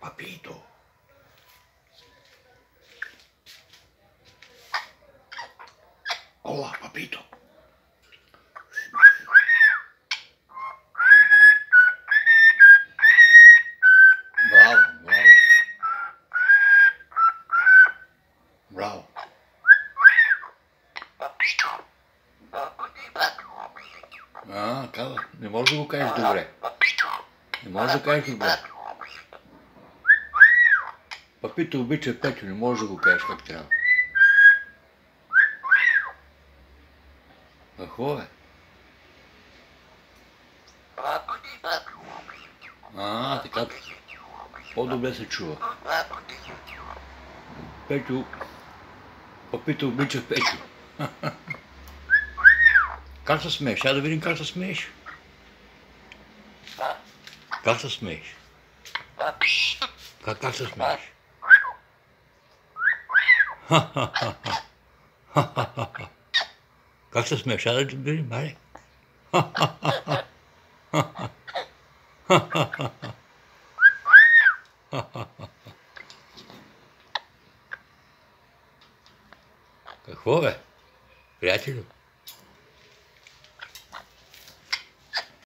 Papito. Hola, papito. Bravo, bravo. Браво. Каза, не можеш да го кажеш добре. Не можеш да кажеш добре. Папито обича Петю, не можеш да го кажеш как трябва. Какво е? Така. По-добре се чува. Петю. Папито обича Петю. Как се смееш? Сега да видим как се смееш. Как се смееш? Как се смееш? Как се смееш? Сега да видим, айде. Какво бе, приятелю?